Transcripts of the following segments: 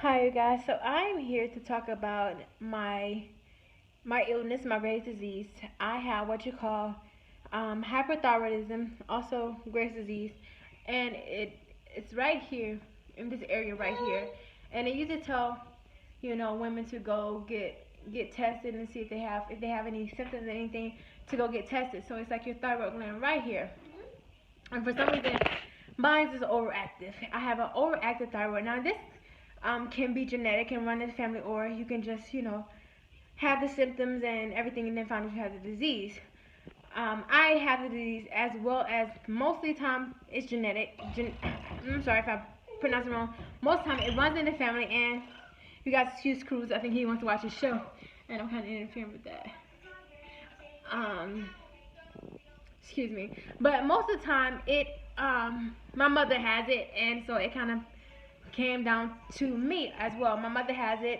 Hi, you guys. So I'm here to talk about my illness, my Graves' disease. I have what you call hyperthyroidism, also Graves' disease, and it's right here in this area right here. And they used to tell women to go get tested and see if they have any symptoms or anything to go get tested. So it's like your thyroid gland right here, and for some reason mine is overactive. I have an overactive thyroid. Now this can be genetic and run in the family, or you can just have the symptoms and everything and then find out you have the disease. I have the disease as well as mostly the time it's genetic. I'm sorry if I pronounce it wrong. Most of the time it runs in the family, and you guys excuse Cruz. I think he wants to watch his show, and I'm kind of interfering with that. Um, Excuse me. But most of the time my mother has it, and so it kind of came down to me as well. My mother has it.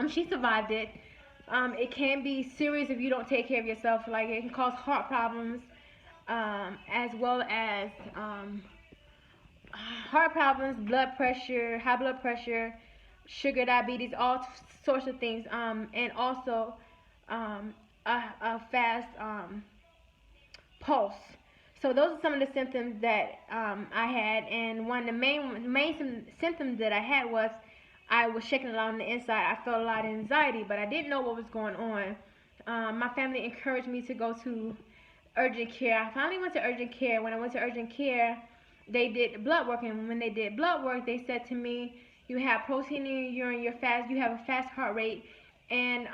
She survived it. It can be serious if you don't take care of yourself. Like it can cause heart problems, as well as heart problems, blood pressure, high blood pressure, sugar, diabetes, all sorts of things. And also a fast pulse. So those are some of the symptoms that I had, and one of the main symptoms that I had was I was shaking a lot on the inside. I felt a lot of anxiety, but I didn't know what was going on. My family encouraged me to go to urgent care. I finally went to urgent care. When I went to urgent care, they did blood work, and when they did blood work, they said to me, "You have protein in your urine. You have a fast heart rate, and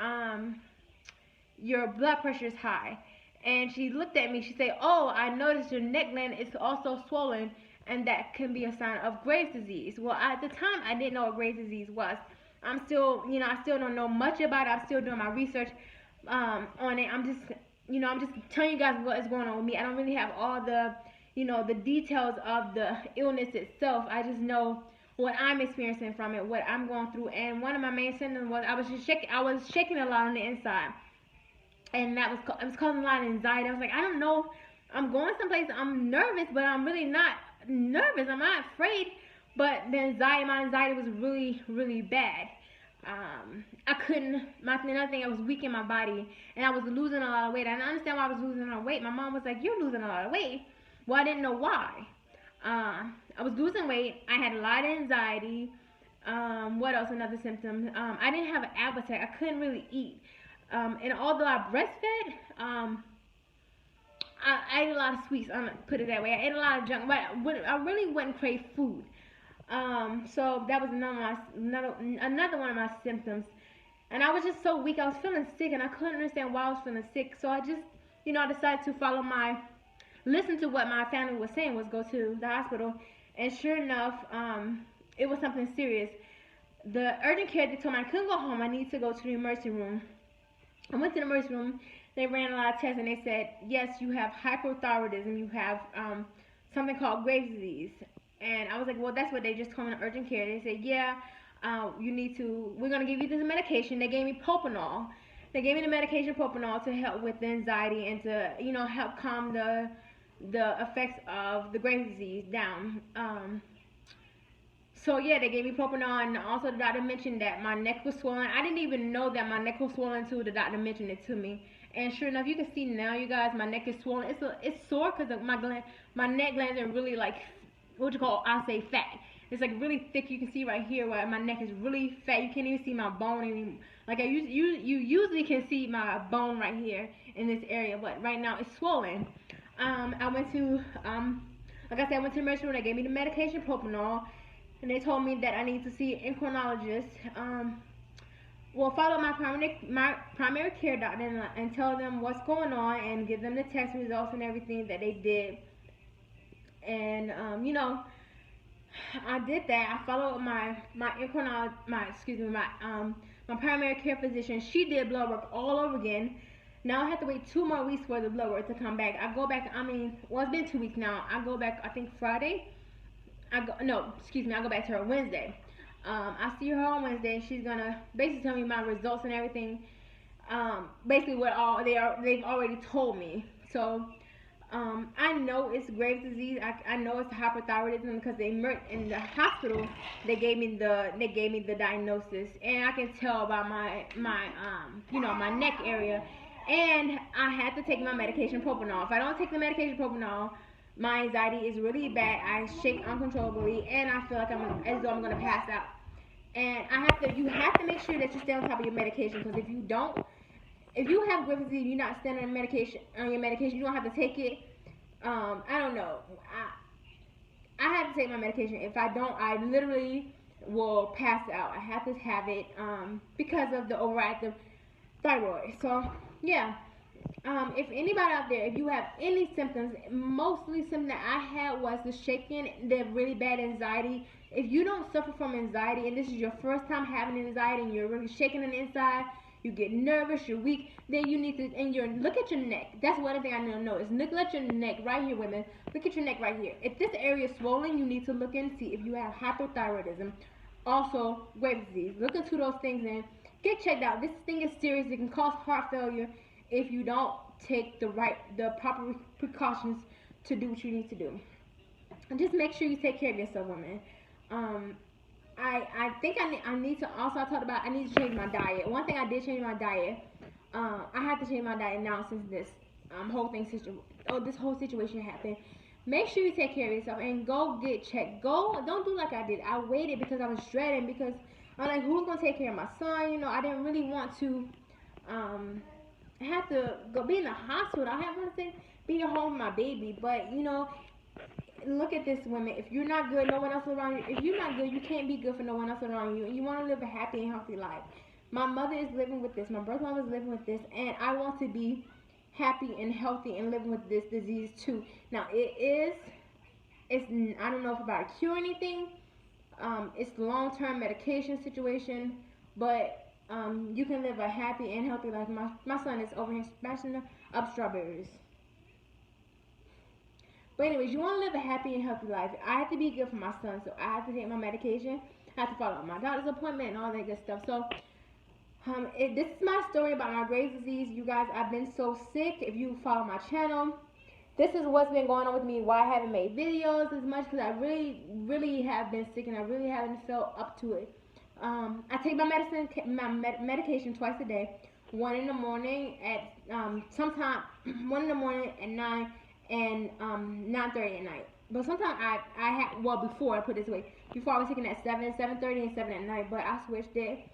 your blood pressure is high." And she looked at me. She said, "Oh, I noticed your neck gland is also swollen, and that can be a sign of Graves' disease." Well, at the time, I didn't know what Graves' disease was. I still don't know much about it. I'm still doing my research on it. I'm just telling you guys what is going on with me. I don't really have all the details of the illness itself. I just know what I'm experiencing from it, what I'm going through. And one of my main symptoms was I was shaking a lot on the inside. And it was causing a lot of anxiety. I was like, I don't know, I'm going someplace, I'm nervous, but I'm really not nervous. I'm not afraid, but my anxiety was really, really bad. I couldn't. Another thing, I was weak in my body, and I was losing a lot of weight. I didn't understand why I was losing a lot of weight. My mom was like, "You're losing a lot of weight." Well, I didn't know why. I was losing weight. I had a lot of anxiety. What else? Another symptom. I didn't have an appetite. I couldn't really eat. And although I breastfed, I ate a lot of sweets. I'm gonna put it that way. I ate a lot of junk, but I really wouldn't crave food. So that was another one of my symptoms. And I was just so weak. I was feeling sick, and I couldn't understand why I was feeling sick. So I just, I decided to listen to what my family was saying, was go to the hospital. And sure enough, it was something serious. The urgent care, they told me I couldn't go home. I need to go to the emergency room. I went to the emergency room. They ran a lot of tests, and they said, "Yes, you have hyperthyroidism. You have something called Graves' disease." And I was like, "Well, that's what they just told me in urgent care." They said, "Yeah, we're going to give you this medication." They gave me propanol. They gave me the medication propanol to help with the anxiety and to, help calm the effects of the Graves' disease down. So yeah, they gave me propanol, and also the doctor mentioned that my neck was swollen. I didn't even know that my neck was swollen until the doctor mentioned it to me. And sure enough, you can see now, you guys, my neck is swollen. It's sore because my neck glands are really like, I'll say fat. It's like really thick. You can see right here where my neck is really fat. You can't even see my bone anymore. Like you usually can see my bone right here in this area, but right now it's swollen. I went to like I said, I went to the emergency room. They gave me the medication propanol. And they told me that I need to see an endocrinologist. Follow my primary care doctor and tell them what's going on and give them the test results and everything that they did. And I did that. I followed my primary care physician. She did blood work all over again. Now I have to wait 2 more weeks for the blood work to come back. I go back. It's been 2 weeks now. I go back, I think Friday. I go back to her Wednesday. I see her on Wednesday, and she's gonna basically tell me my results and everything. Basically what they've already told me. So I know it's Graves' disease. I know it's hyperthyroidism because in the hospital they gave me the diagnosis, and I can tell by my neck area, and I had to take my medication propanol. If I don't take the medication propanol, my anxiety is really bad. I shake uncontrollably, and I feel like as though I'm gonna pass out. And you have to make sure that you stay on top of your medication, because if you don't, if you have Graves' disease, you're not staying on your medication, you don't have to take it. I don't know. I have to take my medication. If I don't, I literally will pass out. I have to have it because of the overactive thyroid. So yeah. If anybody out there, if you have any symptoms, mostly something that I had was the shaking, the really bad anxiety. If you don't suffer from anxiety and this is your first time having anxiety and you're really shaking on the inside, you get nervous, you're weak, then you need to, look at your neck. That's one thing I need to know is look at your neck right here, women. Look at your neck right here. If this area is swollen, you need to look and see if you have hyperthyroidism. Also, Graves' disease. Look into those things and get checked out. This thing is serious. It can cause heart failure if you don't take the proper precautions to do what you need to do. And just make sure you take care of yourself, women. I think I need to also, I need to change my diet. One thing I did change my diet. I have to change my diet now since this whole situation happened. Make sure you take care of yourself and go get checked. Don't do like I did. I waited because I was dreading, because I'm like, who's gonna take care of my son? I didn't really want to have to go be in the hospital. I have to be at home with my baby, but look at this, women. If you're not good, no one else around you. If you're not good, you can't be good for no one else around you. And you want to live a happy and healthy life. My mother is living with this. My birth mom is living with this, and I want to be happy and healthy and living with this disease too. Now it's I don't know if about to cure anything. It's long-term medication situation, but you can live a happy and healthy life. My son is over here smashing up strawberries. But anyways, you want to live a happy and healthy life. I have to be good for my son, so I have to take my medication. I have to follow my doctor's appointment and all that good stuff. So this is my story about my Graves' disease. You guys, I've been so sick. If you follow my channel, this is what's been going on with me. Why I haven't made videos as much, because I really have been sick and I really haven't felt up to it. I take my medication twice a day. One in the morning at sometime 1 in the morning at 9 and 9:30 at night. But sometimes I had, well, before, I put it this way, before I was taking at 7, 7:30 and 7 at night, but I switched it.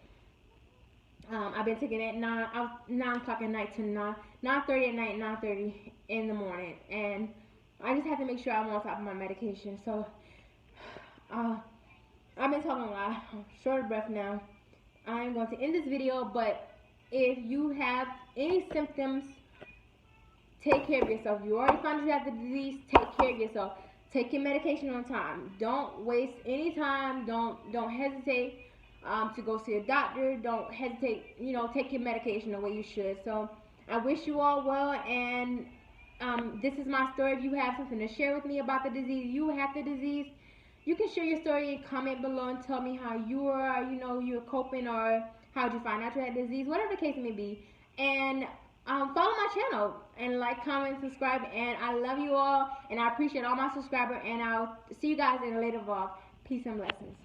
I've been taking it 9 o'clock at night to 9:30 at night, 9:30 in the morning, and I just have to make sure I'm on top of my medication. So I've been talking a lot. I'm short of breath now. I'm going to end this video, but if you have any symptoms, take care of yourself. You already found you have the disease. Take care of yourself. Take your medication on time. Don't waste any time. Don't hesitate to go see a doctor. Don't hesitate. Take your medication the way you should. So I wish you all well, and this is my story. If you have something to share with me about the disease, you have the disease, you can share your story and comment below and tell me how you're coping, or how did you find out you had the disease, whatever the case may be. And follow my channel and like, comment, subscribe, and I love you all, and I appreciate all my subscribers, and I'll see you guys in a later vlog. Peace and blessings.